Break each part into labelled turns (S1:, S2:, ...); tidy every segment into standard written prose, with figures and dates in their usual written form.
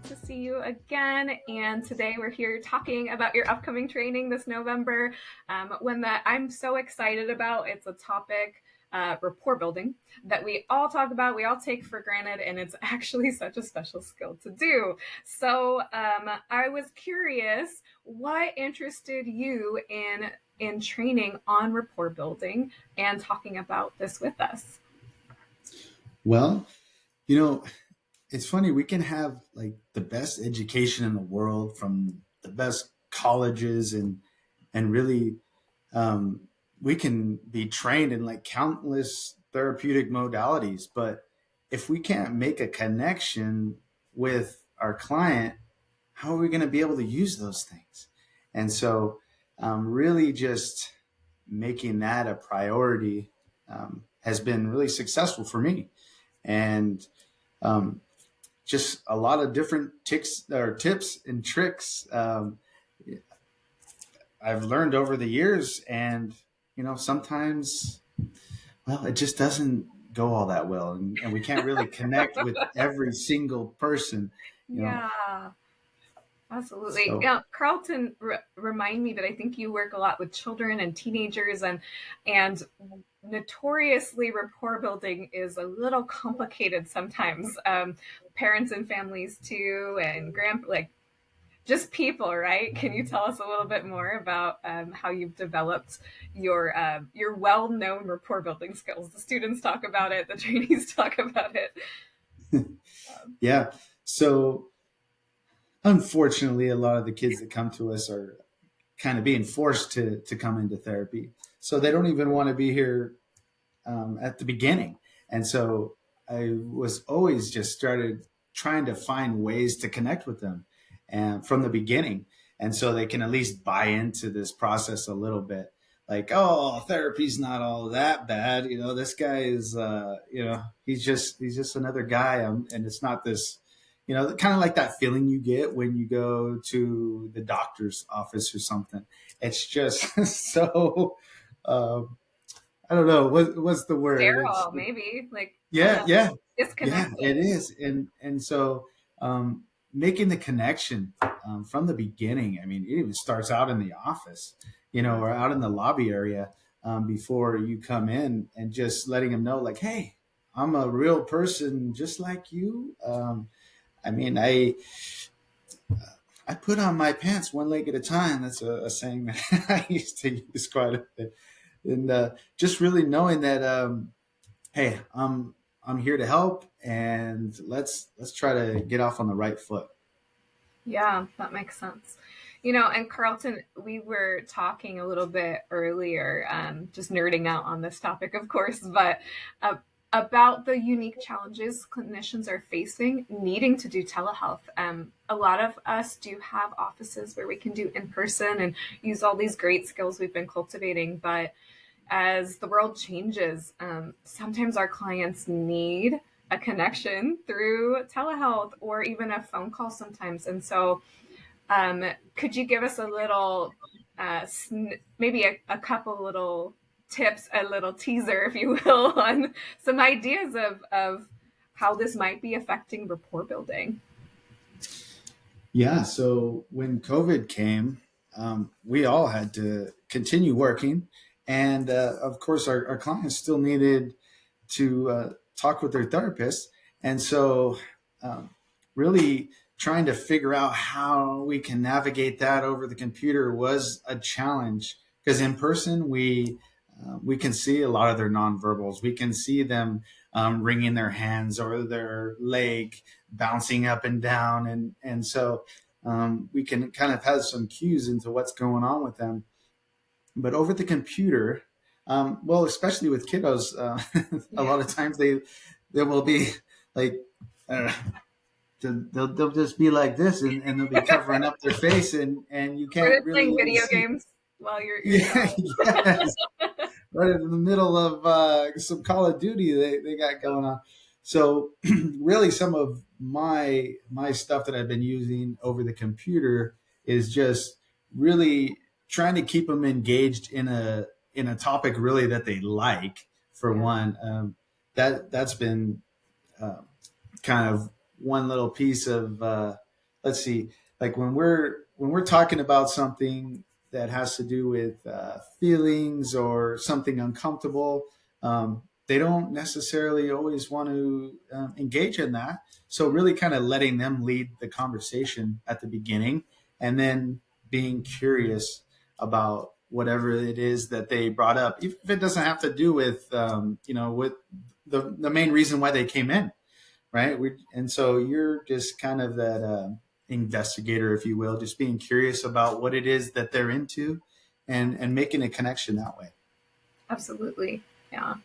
S1: to see you again. And today we're here talking about your upcoming training this November. One that I'm so excited about. It's a topic, rapport building, that we all talk about, we all take for granted, and it's actually such a special skill to do. So I was curious, what interested you in training on rapport building and talking about this with us?
S2: Well, you know, it's funny. We can have like the best education in the world from the best colleges and really um, we can be trained in like countless therapeutic modalities. But if we can't make a connection with our client, how are we going to be able to use those things? And so, really just making that a priority has been really successful for me. And um, just a lot of different ticks or tips and tricks I've learned over the years. And, sometimes, well, it just doesn't go all that well. And we can't really connect with every single person, you know.
S1: Yeah. Absolutely.
S2: So,
S1: Yeah, Carlton, remind me, but I think you work a lot with children and teenagers, and notoriously rapport building is a little complicated sometimes. Parents and families too, and like just people, right? Can you tell us a little bit more about how you've developed your well-known rapport building skills? The students talk about it, the trainees talk about it.
S2: yeah. So, unfortunately, a lot of the kids that come to us are kind of being forced to come into therapy. So they don't even want to be here at the beginning. And so I was always just started trying to find ways to connect with them and from the beginning. And so they can at least buy into this process a little bit. Like, oh, therapy's not all that bad. This guy is, he's just another guy. And it's not this, kind of like that feeling you get when you go to the doctor's office or something. It's just so, um, I don't know what's the word.
S1: Sterile, maybe, like, I don't
S2: Yeah,
S1: know,
S2: yeah, yeah.
S1: disconnected.
S2: It is, and so making the connection from the beginning. I mean, it even starts out in the office, or out in the lobby area before you come in, and just letting them know, like, hey, I'm a real person just like you. I mean, I put on my pants one leg at a time. That's a saying that I used to use quite a bit, and just really knowing that, hey, I'm here to help, and let's try to get off on the right foot.
S1: Yeah, that makes sense. And Carlton, we were talking a little bit earlier, just nerding out on this topic, of course, but uh, about the unique challenges clinicians are facing needing to do telehealth. A lot of us do have offices where we can do in person and use all these great skills we've been cultivating, but as the world changes, sometimes our clients need a connection through telehealth or even a phone call sometimes. And so, could you give us a little, maybe a couple little tips, a little teaser, if you will, on some ideas of how this might be affecting rapport building?
S2: Yeah. So when COVID came, we all had to continue working, and of course, our clients still needed to talk with their therapist, and so um, really trying to figure out how we can navigate that over the computer was a challenge, because in person we can see a lot of their nonverbals. We can see them wringing their hands or their leg bouncing up and down, and so we can kind of have some cues into what's going on with them. But over the computer, well, especially with kiddos, a
S1: Yeah.
S2: lot of times they will be like, uh, they'll just be like this, and they'll be covering up their face, and you
S1: Or
S2: can't
S1: they're
S2: really
S1: playing video
S2: see.
S1: games while you're
S2: Yeah,
S1: talking.
S2: yes, right in the middle of some Call of Duty they got going on. So really, some of my stuff that I've been using over the computer is just really trying to keep them engaged in a topic really that they like. For
S1: Yeah.
S2: one, that's been uh, kind of one little piece of let's see, like when we're talking about something that has to do with feelings or something uncomfortable, they don't necessarily always want to engage in that. So really kind of letting them lead the conversation at the beginning, and then being curious about whatever it is that they brought up, even if it doesn't have to do with with the main reason why they came in, right? And so you're just kind of that investigator, if you will, just being curious about what it is that they're into, and making a connection that way.
S1: Absolutely. Yeah.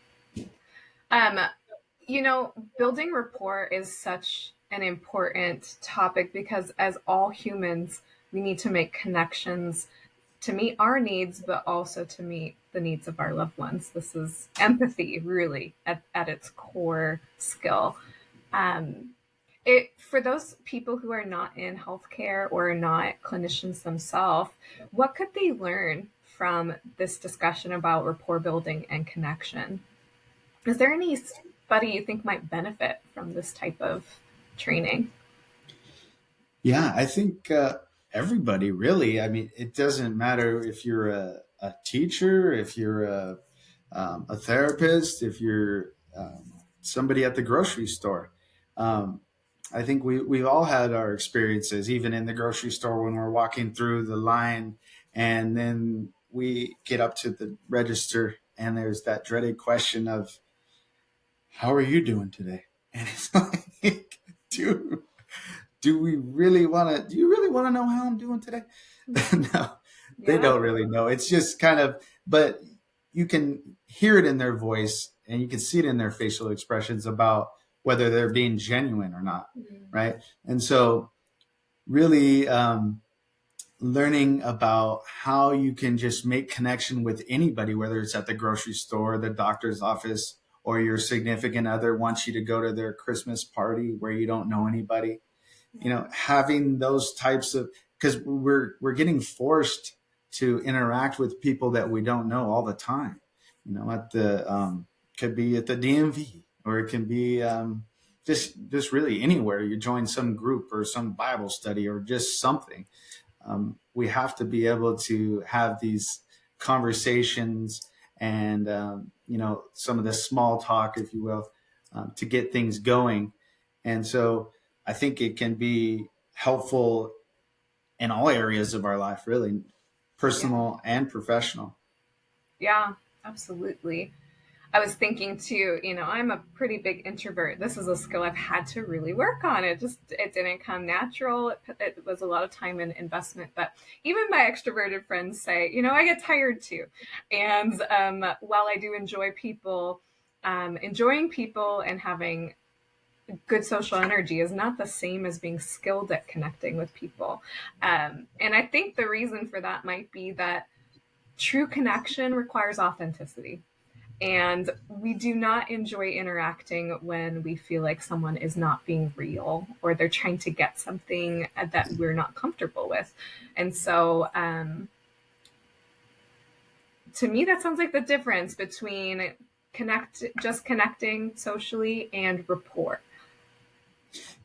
S1: You know, building rapport is such an important topic because as all humans, we need to make connections to meet our needs, but also to meet the needs of our loved ones. This is empathy, really, at its core skill. Um, for those people who are not in healthcare or not clinicians themselves, what could they learn from this discussion about rapport building and connection? Is there anybody you think might benefit from this type of training?
S2: Yeah, I think everybody really. I mean, it doesn't matter if you're a teacher, if you're a therapist, if you're somebody at the grocery store. Um, I think we've all had our experiences, even in the grocery store when we're walking through the line, and then we get up to the register, and there's that dreaded question of, "How are you doing today?" And it's like, dude, do we really want to? Do you really want to know how I'm doing today? No, they
S1: Yeah.
S2: don't really know. It's just kind of, but you can hear it in their voice, and you can see it in their facial expressions about whether they're being genuine or not,
S1: Mhm.
S2: right? And so, really learning about how you can just make connection with anybody, whether it's at the grocery store, the doctor's office, or your significant other wants you to go to their Christmas party where you don't know anybody. Having those types of, because we're getting forced to interact with people that we don't know all the time. At the could be at the DMV, or it can be just really anywhere. You join some group or some Bible study or just something. We have to be able to have these conversations, and some of the small talk, if you will, to get things going. And so I think it can be helpful in all areas of our life, really,
S1: Yeah.
S2: personal and professional.
S1: Yeah, absolutely. I was thinking too, I'm a pretty big introvert. This is a skill I've had to really work on. It didn't come natural. It was a lot of time and investment. But even my extroverted friends say, I get tired too. And while I do enjoy people, enjoying people and having good social energy is not the same as being skilled at connecting with people. And I think the reason for that might be that true connection requires authenticity. And we do not enjoy interacting when we feel like someone is not being real or they're trying to get something that we're not comfortable with. And so, to me, that sounds like the difference between just connecting socially and rapport.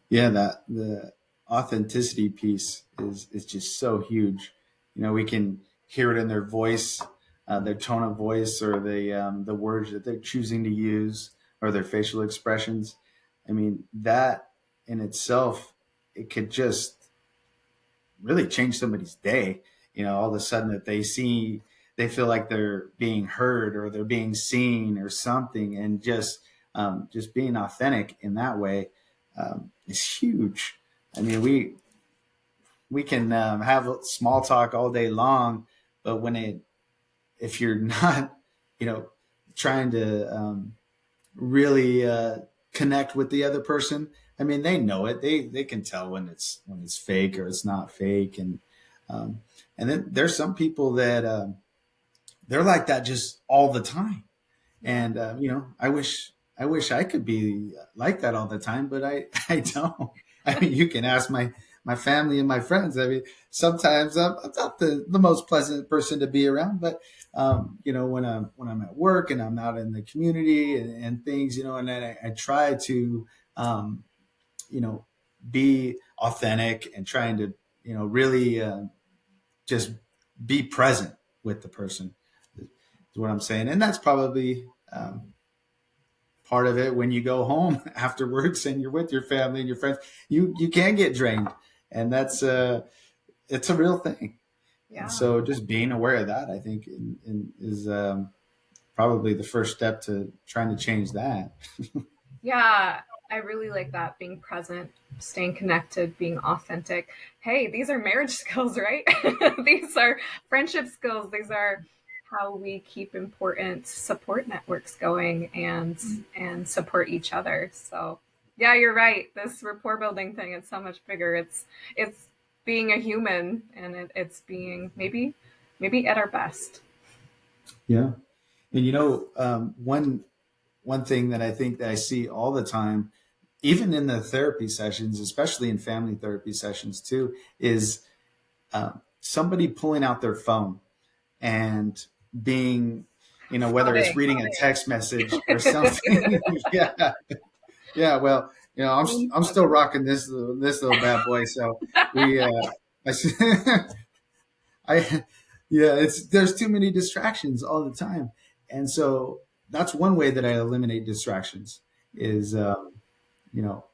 S2: Yeah, that the authenticity piece is just so huge. We can hear it in their voice, their tone of voice, or the words that they're choosing to use, or their facial expressions. I mean, that in itself, it could just really change somebody's day. All of a sudden that they feel like they're being heard, or they're being seen, or something, and just being authentic in that way is huge. I mean, we can have small talk all day long, but if you're not, you know, trying to really connect with the other person, I mean, they know it. They can tell when it's fake or it's not fake, um, and then there's some people that they're like that just all the time.
S1: Yeah.
S2: And I wish I could be like that all the time, but I I don't. I mean, you can ask my family and my friends. I mean, sometimes I'm not the most pleasant person to be around, but when I'm at work and I'm out in the community, and things, and then I try to um, you know be authentic and trying to, really just be present with the person is what I'm saying. And that's probably part of it when you go home afterwards and you're with your family and your friends, you can get drained, and that's it's a real thing. And
S1: Yeah.
S2: so just being aware of that, I think is probably the first step to trying to change that.
S1: Yeah, I really like that, being present, staying connected, being authentic. Hey, these are marriage skills, right? These are friendship skills. These are how we keep important support networks going and support each other. So, yeah, you're right. This rapport building thing, it's so much bigger. It's being a human, and it's being maybe at our best.
S2: Yeah. And one thing that I think that I see all the time, even in the therapy sessions, especially in family therapy sessions too, is somebody pulling out their phone and being, whether it's
S1: Spotting.
S2: reading a text message or something. Yeah, yeah. Well, I'm still rocking this little bad boy. So we, I, I, yeah, there's too many distractions all the time, and so that's one way that I eliminate distractions is,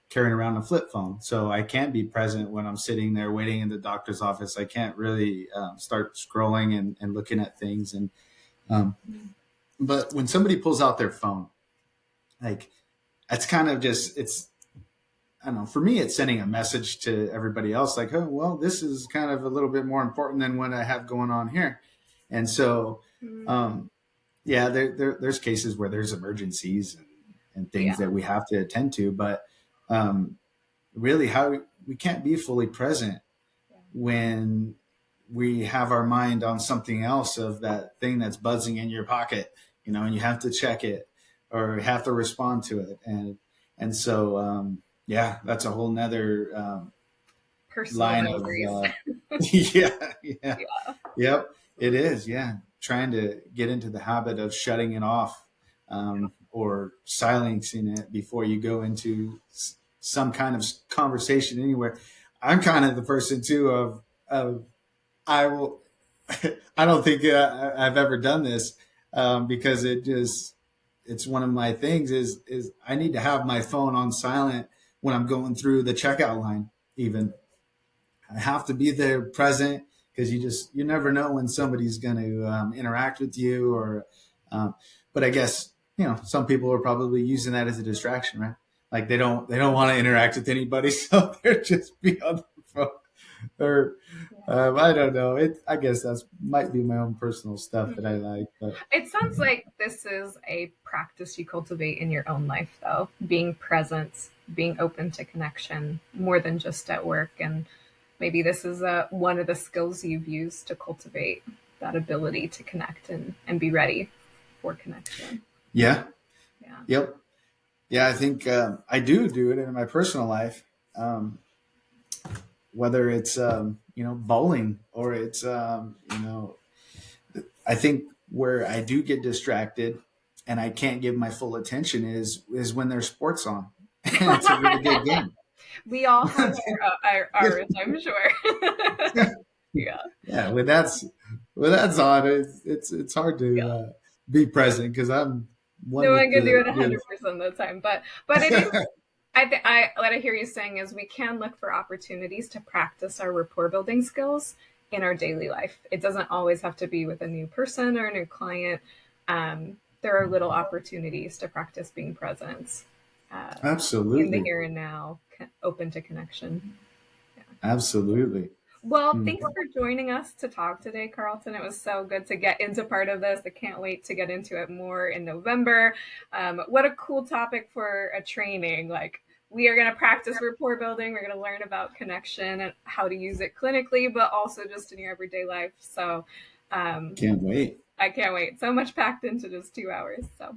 S2: carrying around a flip phone, so I can be present when I'm sitting there waiting in the doctor's office. I can't really start scrolling and looking at things, and um, but when somebody pulls out their phone, like it's kind of just it's I don't know. For me, it's sending a message to everybody else, like, oh, well, this is kind of a little bit more important than what I have going on here. And so, um, yeah, there's cases where there's emergencies and things
S1: Yeah.
S2: that we have to attend to, but um, really, how we can't be fully present when we have our mind on something else of that thing that's buzzing in your pocket, and you have to check it or have to respond to it. And so, yeah, that's a whole nother
S1: Personal
S2: line of,
S1: boundaries.
S2: yeah, yeah,
S1: Yeah.
S2: yep, it is. Yeah. Trying to get into the habit of shutting it off, or silencing it before you go into some kind of conversation anywhere. I'm kind of the person too of I will. I don't think I've ever done this, because it's one of my things is I need to have my phone on silent when I'm going through the checkout line. Even I have to be there present, because you never know when somebody's going to interact with you, or but I guess some people are probably using that as a distraction, right? Like they don't want to interact with anybody, so they're just be on the phone. Or I don't know. I guess that's might be my own personal stuff that I like. But
S1: It sounds like this is a practice you cultivate in your own life, though. Being present, being open to connection, more than just at work. And maybe this is one of the skills you've used to cultivate that ability to connect and be ready for connection.
S2: yeah,
S1: Yeah.
S2: yep, yeah. I think I do it in my personal life. Whether it's bowling, or it's I think where I do get distracted and I can't give my full attention is when there's sports on and it's a really good game.
S1: We all have ours, I'm sure. Yeah.
S2: Yeah, when that's on, it's hard to
S1: Yeah.
S2: be present, because I'm one
S1: No
S2: with
S1: one can do it
S2: the
S1: 100% of the time, but it is. I what I hear you saying is we can look for opportunities to practice our rapport building skills in our daily life. It doesn't always have to be with a new person or a new client. There are little opportunities to practice being present uh, in the
S2: absolutely,
S1: here and now, open to connection. Yeah.
S2: absolutely.
S1: Well,
S2: Mm.
S1: thanks for joining us to talk today, Carlton. It was so good to get into part of this. I can't wait to get into it more in November. What a cool topic for a training. Like, we are going to practice rapport building. We're going to learn about connection and how to use it clinically, but also just in your everyday life. So, um,
S2: Can't wait.
S1: I can't wait. So much packed into just 2 hours. So.